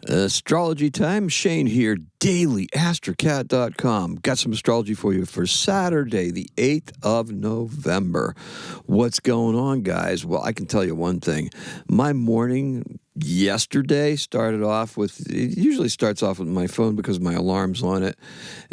Astrology time. Shane here, daily-astrocat.com. Got some astrology for you for Saturday, the 8th of November. What's going on, guys? Well, I can tell you one thing. My morning yesterday started off with, it usually starts off with my phone because my alarm's on it,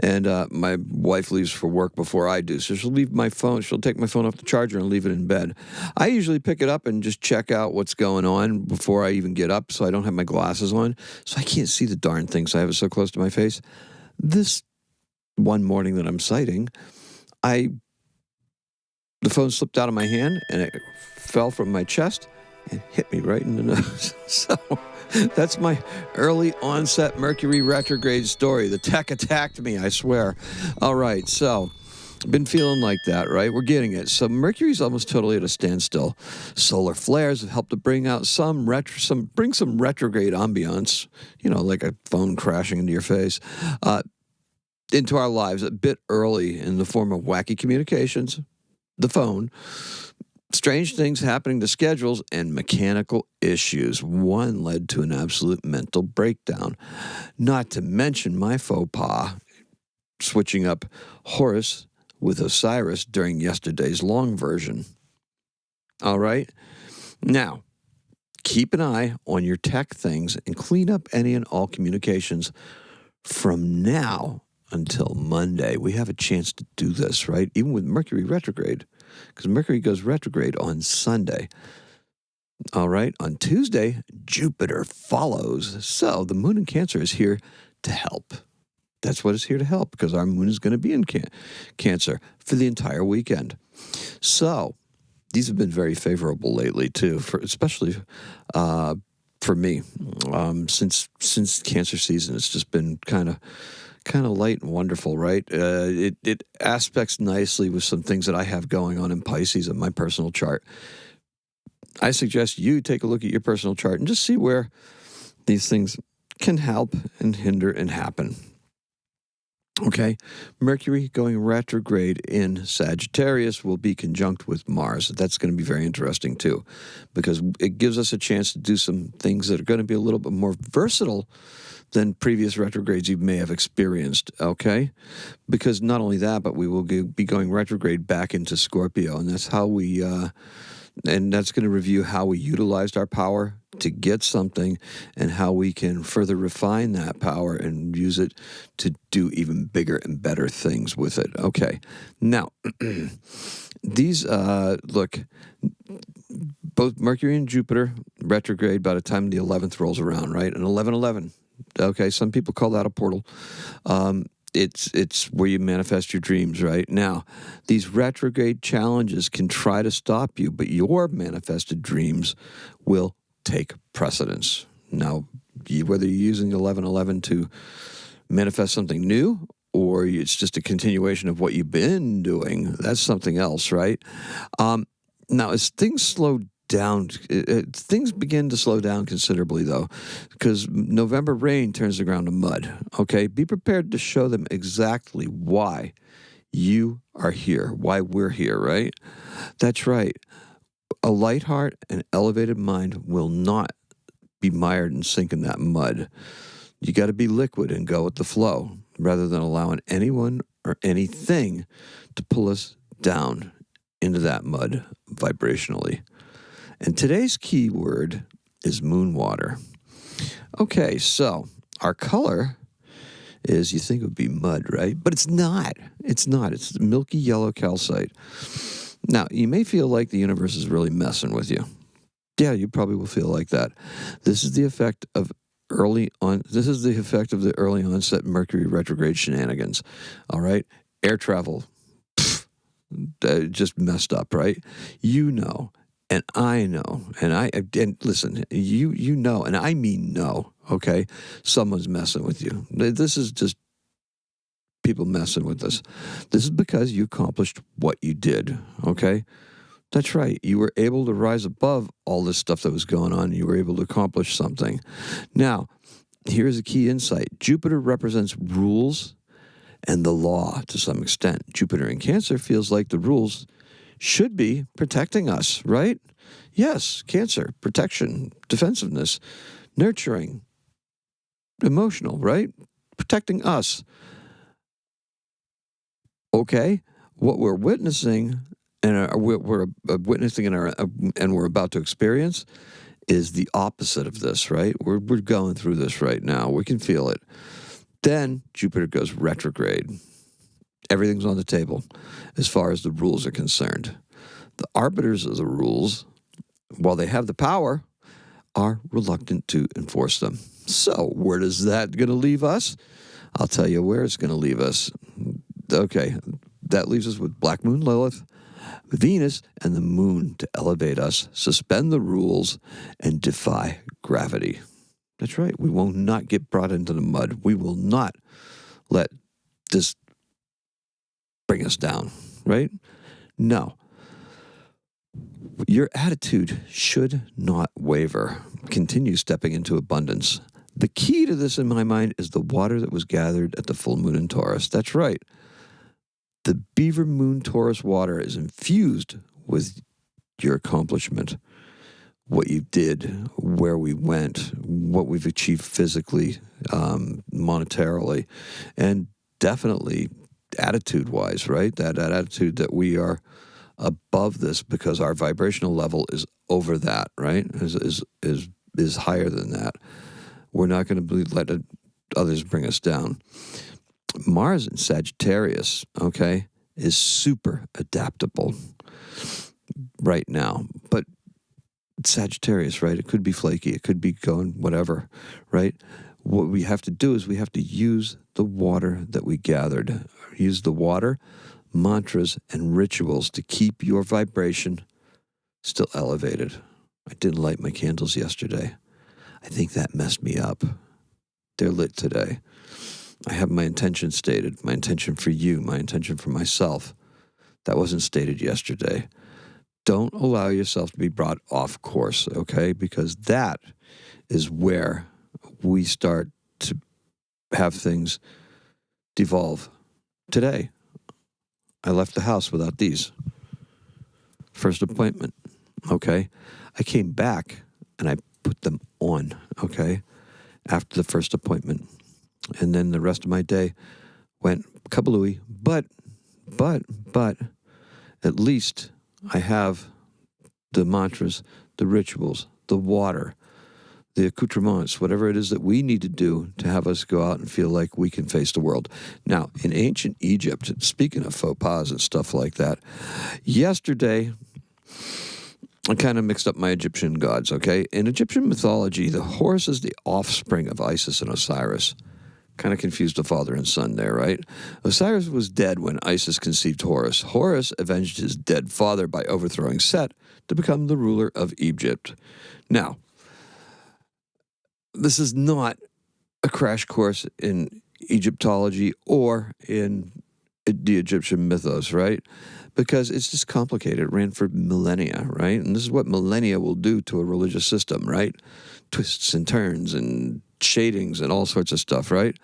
and my wife leaves for work before I do, so she'll take my phone off the charger and leave it in bed. I usually pick it up and just check out what's going on before I even get up, so I don't have my glasses on, so I can't see the darn thing, so I have it so close to my face. This one morning that I'm citing, the phone slipped out of my hand, and it fell from my chest and hit me right in the nose. So that's my early onset Mercury retrograde story. The tech attacked me, I swear. All right, so been feeling like that, right? We're getting it. So Mercury's almost totally at a standstill. Solar flares have helped to bring out some retrograde ambiance, like a phone crashing into your face, into our lives a bit early in the form of wacky communications, the phone, strange things happening to schedules, and mechanical issues. One led to an absolute mental breakdown. Not to mention my faux pas, switching up Horus with Osiris during yesterday's long version. All right? Now, keep an eye on your tech things and clean up any and all communications from now until Monday. We have a chance to do this, right? Even with Mercury retrograde, because Mercury goes retrograde on Sunday. All right, on Tuesday, Jupiter follows. So the moon in Cancer is here to help. That's what it's here to help, because our moon is going to be in Cancer for the entire weekend. So these have been very favorable lately, too, especially for me. Since Cancer season, it's just been kind of light and wonderful, right? It aspects nicely with some things that I have going on in Pisces in my personal chart. I suggest you take a look at your personal chart and just see where these things can help and hinder and happen. Okay, Mercury going retrograde in Sagittarius will be conjunct with Mars. That's going to be very interesting, too, because it gives us a chance to do some things that are going to be a little bit more versatile than previous retrogrades you may have experienced, okay? Because not only that, but we will be going retrograde back into Scorpio, and that's how and that's going to review how we utilized our power to get something and how we can further refine that power and use it to do even bigger and better things with it. Okay. Now, these, look, both Mercury and Jupiter retrograde by the time the 11th rolls around, right? And 11:11. Okay, some people call that a portal. It's where you manifest your dreams, right? Now, these retrograde challenges can try to stop you, but your manifested dreams will take precedence. Now, whether you're using 11:11 to manifest something new or it's just a continuation of what you've been doing, that's something else, right? Now, as things slow down, things begin to slow down considerably, though, because November rain turns the ground to mud, okay? Be prepared to show them exactly why you are here, why we're here, right? That's right. A light heart and elevated mind will not be mired and sink in that mud. You got to be liquid and go with the flow, rather than allowing anyone or anything to pull us down into that mud vibrationally. And today's key word is moon water. Okay, so our color is, you think it would be mud, right? But it's not. It's not. It's milky yellow calcite. Now, you may feel like the universe is really messing with you. Yeah, you probably will feel like that. This is the effect of the early onset Mercury retrograde shenanigans. All right? Air travel. Just messed up, right? You know. And I know, and listen, you know, and I mean no, okay? Someone's messing with you. This is just people messing with us. This is because you accomplished what you did, okay? That's right. You were able to rise above all this stuff that was going on. You were able to accomplish something. Now, here's a key insight. Jupiter represents rules and the law to some extent. Jupiter in Cancer feels like the rules should be protecting us, right? Yes, Cancer, protection, defensiveness, nurturing, emotional, right? Protecting us. Okay, what we're witnessing and we're witnessing and we're about to experience is the opposite of this, right? We're going through this right now. We can feel it. Then Jupiter goes retrograde. Everything's on the table as far as the rules are concerned. The arbiters of the rules, while they have the power, are reluctant to enforce them. So where is that going to leave us? I'll tell you where it's going to leave us. Okay, that leaves us with Black Moon Lilith, Venus, and the Moon to elevate us, suspend the rules, and defy gravity. That's right. We will not get brought into the mud. We will not let this bring us down, right? No. Your attitude should not waver. Continue stepping into abundance. The key to this, in my mind, is the water that was gathered at the full moon in Taurus. That's right. The Beaver Moon Taurus water is infused with your accomplishment, what you did, where we went, what we've achieved physically, monetarily, and definitely attitude-wise, right? That attitude that we are above this because our vibrational level is over that, right? Is higher than that. We're not going to let others bring us down. Mars in Sagittarius, okay, is super adaptable right now. But Sagittarius, right? It could be flaky. It could be going whatever, right? What we have to do is we have to use the water that we gathered. Use the water, mantras, and rituals to keep your vibration still elevated. I didn't light my candles yesterday. I think that messed me up. They're lit today. I have my intention stated, my intention for you, my intention for myself. That wasn't stated yesterday. Don't allow yourself to be brought off course, okay? Because that is where we start to have things devolve. Today, I left the house without these. First appointment, okay? I came back and I put them on, okay, after the first appointment. And then the rest of my day went kablooey. But, at least I have the mantras, the rituals, the water, the accoutrements, whatever it is that we need to do to have us go out and feel like we can face the world. Now, in ancient Egypt, speaking of faux pas and stuff like that, yesterday I kind of mixed up my Egyptian gods, okay? In Egyptian mythology, the horse is the offspring of Isis and Osiris. Kind of confused the father and son there, right? Osiris was dead when Isis conceived Horus. Horus avenged his dead father by overthrowing Set to become the ruler of Egypt. Now, this is not a crash course in Egyptology or in the Egyptian mythos, right? Because it's just complicated. It ran for millennia, right? And this is what millennia will do to a religious system, right? Twists and turns and shadings and all sorts of stuff, right?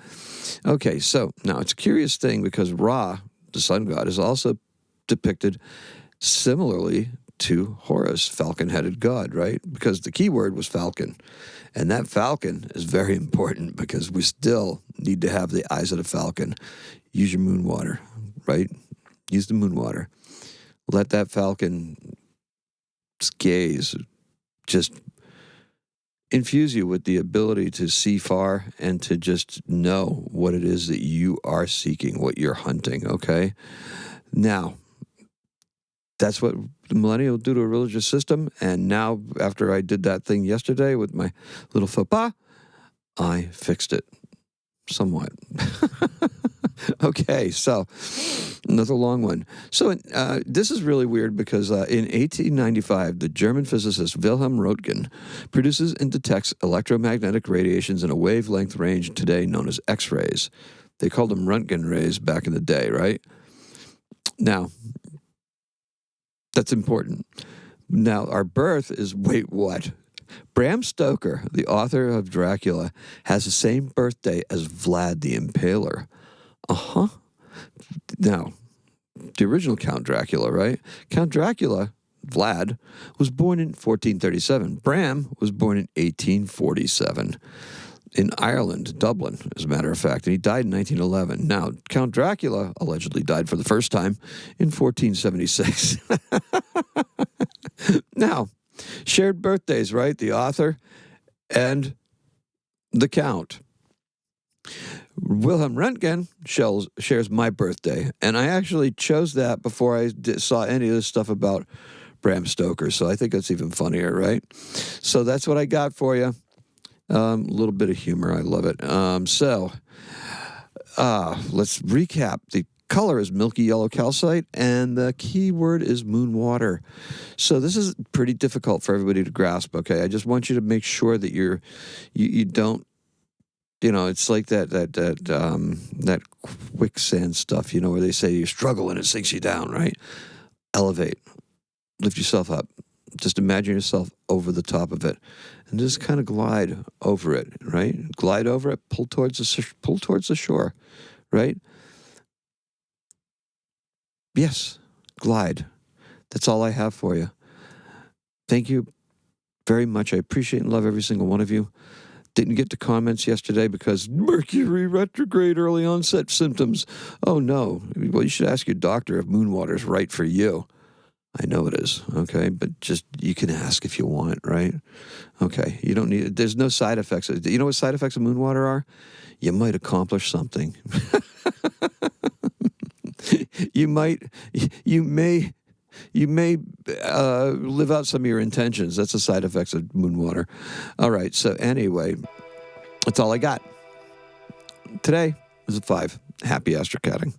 Okay, so now it's a curious thing because Ra, the sun god, is also depicted similarly to Horus, falcon-headed god, right? Because the key word was falcon. And that falcon is very important because we still need to have the eyes of the falcon. Use your moon water, right? Use the moon water. Let that falcon's gaze just infuse you with the ability to see far and to just know what it is that you are seeking, what you're hunting, okay? Now, that's what the millennial will do to a religious system. And now, after I did that thing yesterday with my little faux pas, I fixed it somewhat. Okay, so another long one. So this is really weird because in 1895, the German physicist Wilhelm Röntgen produces and detects electromagnetic radiations in a wavelength range today known as X-rays. They called them Röntgen rays back in the day, right? Now, that's important. Now, our birth is, wait, what? Bram Stoker, the author of Dracula, has the same birthday as Vlad the Impaler. Uh-huh. Now, the original Count Dracula, right? Count Dracula, Vlad, was born in 1437. Bram was born in 1847. in Ireland, Dublin, as a matter of fact, and he died in 1911. Now, Count Dracula allegedly died for the first time in 1476. Now, shared birthdays, right? The author and the Count. Wilhelm Röntgen shares my birthday, and I actually chose that before I saw any of this stuff about Bram Stoker, so I think that's even funnier, right? So that's what I got for you. A little bit of humor. I love it. Let's recap. The color is milky yellow calcite, and the key word is moon water. So this is pretty difficult for everybody to grasp, okay? I just want you to make sure that you don't, it's like that quicksand stuff, where they say you struggle and it sinks you down, right? Elevate. Lift yourself up. Just imagine yourself over the top of it, and just kind of glide over it, right? Glide over it, pull towards the shore, right? Yes, glide. That's all I have for you. Thank you very much. I appreciate and love every single one of you. Didn't get to comments yesterday because Mercury retrograde, early onset symptoms. Oh no. Well, you should ask your doctor if moon water is right for you. I know it is, okay? But just, you can ask if you want, right? Okay, you don't need, there's no side effects. You know what side effects of moon water are? You might accomplish something. you may live out some of your intentions. That's the side effects of moon water. All right, so anyway, that's all I got. Today is a 5. Happy astrocatting.